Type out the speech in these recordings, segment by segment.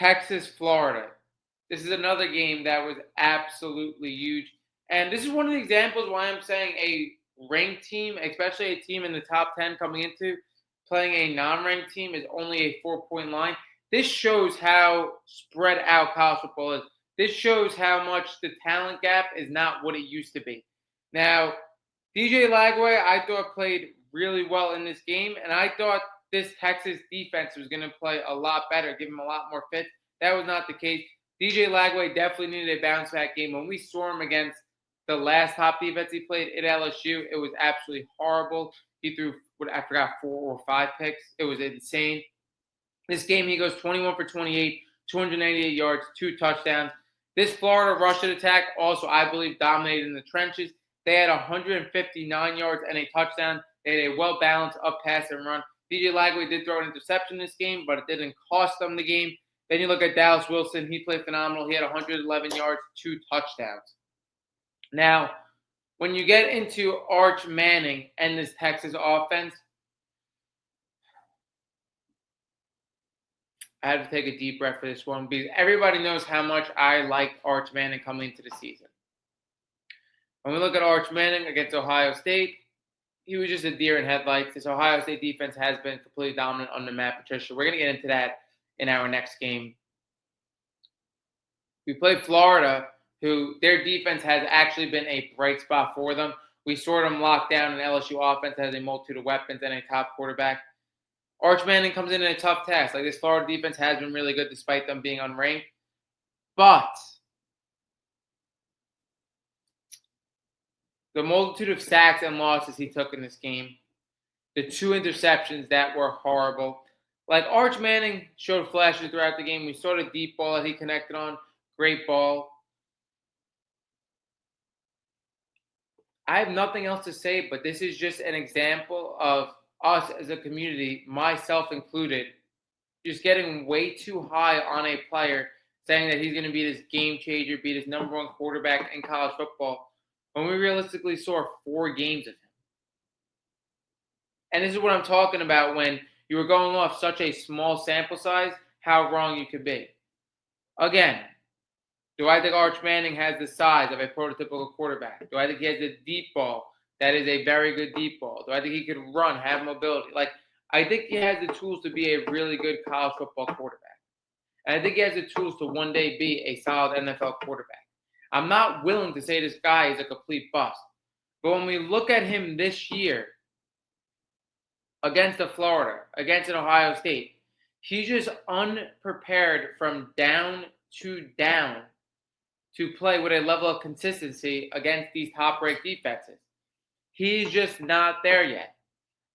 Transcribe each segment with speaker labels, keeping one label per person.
Speaker 1: Texas, Florida. This is another game that was absolutely huge. And this is one of the examples why I'm saying a ranked team, especially a team in the top 10 coming into playing a non-ranked team, is only a 4-point line. This shows how spread out college football is. This shows how much the talent gap is not what it used to be. Now, DJ Lagway, I thought played really well in this game, and I thought this Texas defense was going to play a lot better, give him a lot more fits. That was not the case. DJ Lagway definitely needed a bounce-back game. When we saw him against the last top defense he played at LSU, it was absolutely horrible. He threw, I forgot, 4 or 5 picks. It was insane. This game, he goes 21 for 28, 298 yards, 2 touchdowns. This Florida rushing attack also, I believe, dominated in the trenches. They had 159 yards and a touchdown. They had a well-balanced up pass and run. DJ Lagway did throw an interception this game, but it didn't cost them the game. Then you look at Dallas Wilson. He played phenomenal. He had 111 yards, 2 touchdowns. Now, when you get into Arch Manning and this Texas offense, I had to take a deep breath for this one because everybody knows how much I like Arch Manning coming into the season. When we look at Arch Manning against Ohio State, he was just a deer in headlights. This Ohio State defense has been completely dominant under Matt Patricia. We're going to get into that in our next game. We played Florida, who their defense has actually been a bright spot for them. We saw them locked down an LSU offense that has a multitude of weapons and a top quarterback. Arch Manning comes in a tough task. Like, this Florida defense has been really good despite them being unranked. But the multitude of sacks and losses he took in this game, the 2 interceptions that were horrible. Like, Arch Manning showed flashes throughout the game. We saw the deep ball that he connected on. Great ball. I have nothing else to say, but this is just an example of us as a community, myself included, just getting way too high on a player, saying that he's going to be this game changer, be this number 1 quarterback in college football, when we realistically saw 4 games of him. And this is what I'm talking about when you were going off such a small sample size, how wrong you could be. Again, do I think Arch Manning has the size of a prototypical quarterback? Do I think he has the deep ball that is a very good deep ball? Do I think he could run, have mobility? Like, I think he has the tools to be a really good college football quarterback. And I think he has the tools to one day be a solid NFL quarterback. I'm not willing to say this guy is a complete bust. But when we look at him this year against the Florida, against an Ohio State, he's just unprepared from down to play with a level of consistency against these top-ranked defenses. He's just not there yet.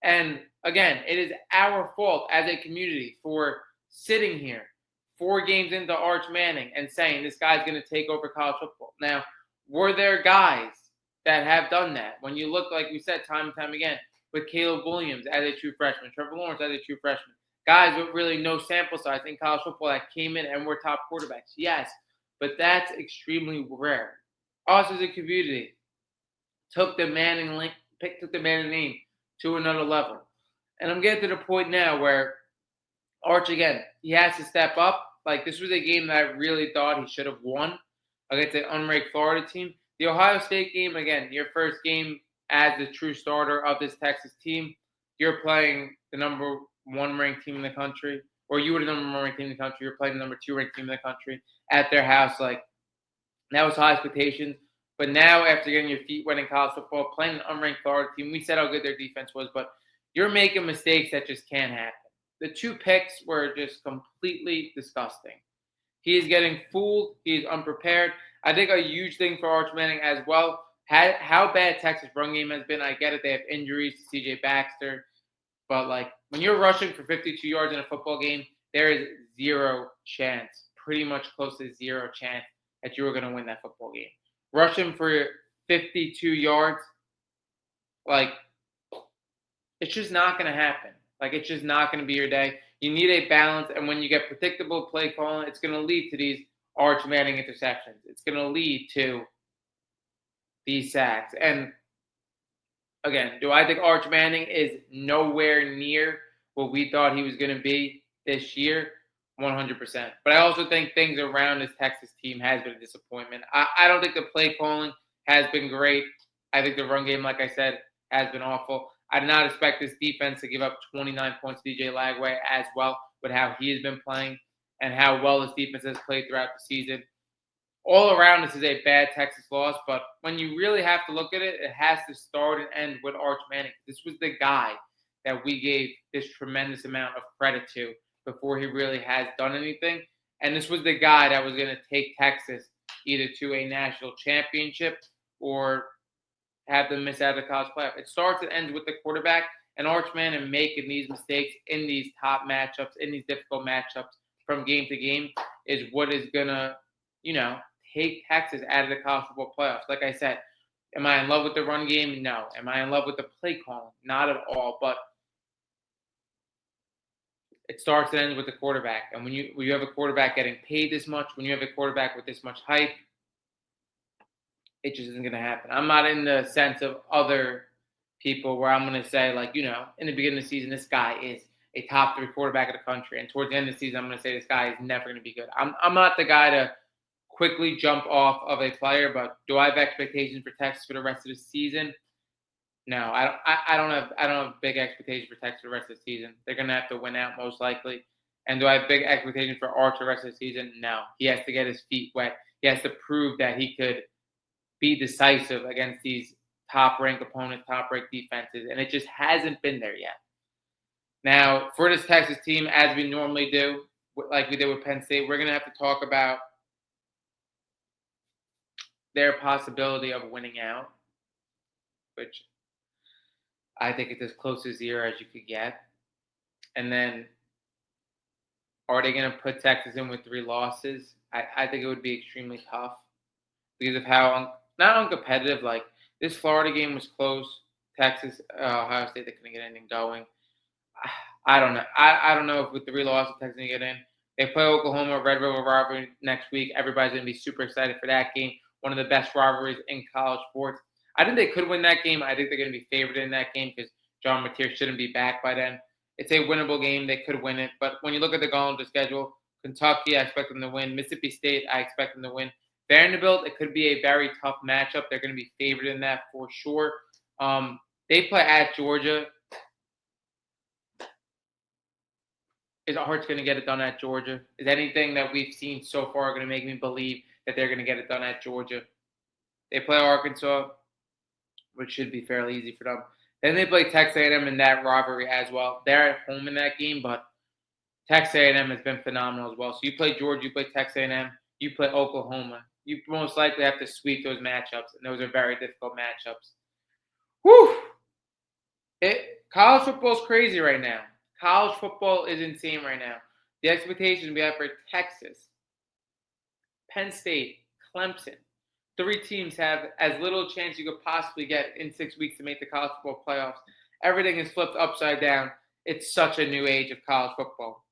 Speaker 1: And again, it is our fault as a community for sitting here 4 games into Arch Manning and saying this guy's going to take over college football. Now, were there guys that have done that? When you look, like we said time and time again, with Caleb Williams as a true freshman, Trevor Lawrence as a true freshman, guys with really no sample size in college football that came in and were top quarterbacks. Yes, but that's extremely rare. Us as a community took the Manning name to another level. And I'm getting to the point now where Arch, again, he has to step up. Like, this was a game that I really thought he should have won against an unranked Florida team. The Ohio State game, again, your first game as the true starter of this Texas team. You're playing the number 1 ranked team in the country, or you were the number 1 ranked team in the country. You're playing the number 2 ranked team in the country at their house. Like, that was high expectations. But now, after getting your feet wet in college football, playing an unranked Florida team, we said how good their defense was, but you're making mistakes that just can't happen. The 2 picks were just completely disgusting. He is getting fooled. He is unprepared. I think a huge thing for Arch Manning as well, how bad Texas run game has been. I get it. They have injuries to C.J. Baxter. But, like, when you're rushing for 52 yards in a football game, there is zero chance, pretty much close to zero chance that you were going to win that football game. Rushing for 52 yards, like, it's just not going to happen. Like, it's just not going to be your day. You need a balance, and when you get predictable play calling, it's going to lead to these Arch Manning interceptions. It's going to lead to these sacks. And, again, do I think Arch Manning is nowhere near what we thought he was going to be this year? 100%. But I also think things around this Texas team has been a disappointment. I don't think the play calling has been great. I think the run game, like I said, has been awful. I did not expect this defense to give up 29 points to DJ Lagway as well, with how he has been playing and how well this defense has played throughout the season. All around, this is a bad Texas loss, but when you really have to look at it, it has to start and end with Arch Manning. This was the guy that we gave this tremendous amount of credit to before he really has done anything. And this was the guy that was going to take Texas either to a national championship or have them miss out of the college playoff. It starts and ends with the quarterback, and Arch Manning making these mistakes in these top matchups, in these difficult matchups from game to game is what is going to, take Texas out of the college football playoffs. Like I said, am I in love with the run game? No. Am I in love with the play calling? Not at all. But it starts and ends with the quarterback. And when you have a quarterback getting paid this much, when you have a quarterback with this much hype, it just isn't going to happen. I'm not in the sense of other people where I'm going to say, like, in the beginning of the season, this guy is a top 3 quarterback of the country. And towards the end of the season, I'm going to say this guy is never going to be good. I'm not the guy to quickly jump off of a player, but do I have expectations for Texas for the rest of the season? No, I don't have big expectations for Texas for the rest of the season. They're going to have to win out most likely. And do I have big expectations for Arch for the rest of the season? No. He has to get his feet wet. He has to prove that he could be decisive against these top-ranked opponents, top-ranked defenses, and it just hasn't been there yet. Now, for this Texas team, as we normally do, like we did with Penn State, we're going to have to talk about their possibility of winning out, which I think it's as close to 0 as you could get. And then, are they going to put Texas in with 3 losses? I think it would be extremely tough because of how not uncompetitive. Like, this Florida game was close. Texas, Ohio State, they couldn't get anything going. I don't know. I don't know if with 3 losses Texas going to get in. They play Oklahoma, Red River rivalry next week. Everybody's going to be super excited for that game. One of the best rivalries in college sports. I think they could win that game. I think they're going to be favored in that game because John Mateer shouldn't be back by then. It's a winnable game. They could win it. But when you look at the gauntlet schedule, Kentucky, I expect them to win. Mississippi State, I expect them to win. Vanderbilt, it could be a very tough matchup. They're going to be favored in that for sure. They play at Georgia. Is Arch going to get it done at Georgia? Is anything that we've seen so far going to make me believe that they're going to get it done at Georgia? They play Arkansas, which should be fairly easy for them. Then they play Texas A&M in that rivalry as well. They're at home in that game, but Texas A&M has been phenomenal as well. So you play Georgia, you play Texas A&M, you play Oklahoma. You most likely have to sweep those matchups, and those are very difficult matchups. Whew! College football is crazy right now. College football is insane right now. The expectations we have for Texas, Penn State, Clemson, 3 teams have as little chance you could possibly get in 6 weeks to make the college football playoffs. Everything is flipped upside down. It's such a new age of college football.